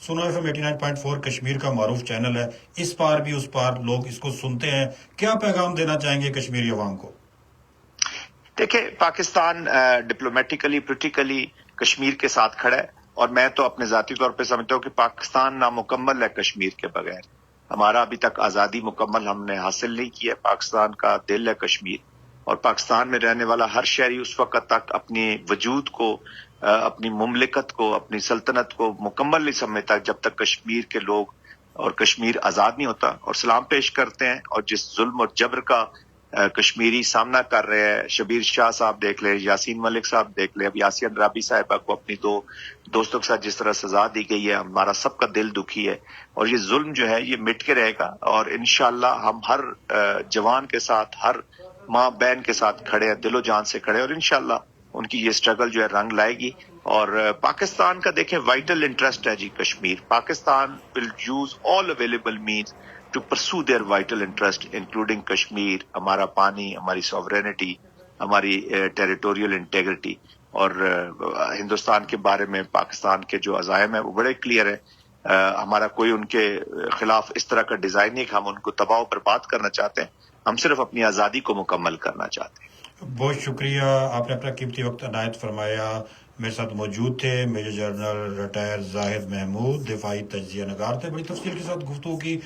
سنو FM 89.4 کشمیر کا معروف چینل ہے، اس پار بھی اس پار لوگ اس کو سنتے ہیں. کیا پیغام دینا چاہیں گے کشمیری عوام کو؟ دیکھیں، پاکستان ڈپلومیٹیکلی پولیٹیکلی کشمیر کے ساتھ کھڑا ہے، اور میں تو اپنے ذاتی طور پہ سمجھتا ہوں کہ پاکستان نامکمل ہے کشمیر کے بغیر. ہمارا ابھی تک آزادی مکمل ہم نے حاصل نہیں کی ہے. پاکستان کا دل ہے کشمیر، اور پاکستان میں رہنے والا ہر شہری اس وقت تک اپنے وجود کو، اپنی مملکت کو، اپنی سلطنت کو مکمل نہیں سمجھتا جب تک کشمیر کے لوگ اور کشمیر آزاد نہیں ہوتا. اور سلام پیش کرتے ہیں، اور جس ظلم اور جبر کا کشمیری سامنا کر رہے ہیں، شبیر شاہ صاحب دیکھ لیں، یاسین ملک صاحب دیکھ لیں، اب یاسین اندرابی صاحبہ کو اپنی دو دوستوں کے ساتھ جس طرح سزا دی گئی ہے، ہمارا سب کا دل دکھی ہے. اور یہ ظلم جو ہے یہ مٹ کے رہے گا، اور انشاءاللہ ہم ہر جوان کے ساتھ، ہر ماں بہن کے ساتھ کھڑے ہیں، دل و جان سے کھڑے ہیں، اور انشاءاللہ ان کی یہ سٹرگل جو ہے رنگ لائے گی. اور پاکستان کا دیکھیں وائٹل انٹرسٹ ہے جی Kashmir. Pakistan will use all available means to pursue their vital interest including Kashmir, ہمارا پانی، ہماری سوورینٹی، ہماری ٹیریٹوریل انٹیگریٹی. اور ہندوستان کے بارے میں پاکستان کے جو عزائم ہیں وہ بڑے کلیئر ہیں. ہمارا کوئی ان کے خلاف اس طرح کا ڈیزائن نہیں کہ ہم ان کو تباہ و برباد کرنا چاہتے ہیں. ہم صرف اپنی آزادی کو مکمل کرنا چاہتے ہیں. بہت شکریہ، آپ نے اپنا قیمتی وقت عنایت فرمایا. میرے ساتھ موجود تھے میجر جنرل ریٹائر زاہد محمود، دفاعی تجزیہ نگار تھے. بڑی تفصیل کے ساتھ گفتگو کی.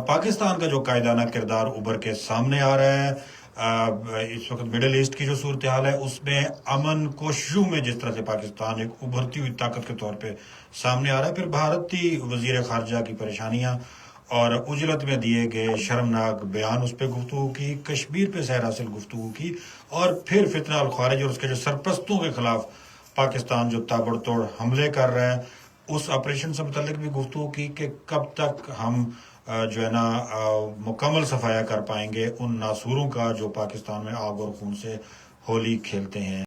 پاکستان کا جو قائدانہ کردار ابھر کے سامنے آ رہا ہے، اس وقت مڈل ایسٹ کی جو صورتحال ہے اس میں امن کوششوں میں جس طرح سے پاکستان ایک ابھرتی ہوئی طاقت کے طور پہ سامنے آ رہا ہے، پھر بھارتی وزیر خارجہ کی پریشانیاں اور اجلت میں دیے گئے شرمناک بیان، اس پہ گفتگو کی. کشمیر پہ سیر حاصل گفتگو کی، اور پھر فتنہ الخوارج اور اس کے جو سرپرستوں کے خلاف پاکستان جو تابڑ توڑ حملے کر رہا ہے اس آپریشن سے متعلق بھی گفتگو کی کہ کب تک ہم جو ہے نا مکمل صفایا کر پائیں گے ان ناسوروں کا جو پاکستان میں آگ اور خون سے ہولی کھیلتے ہیں.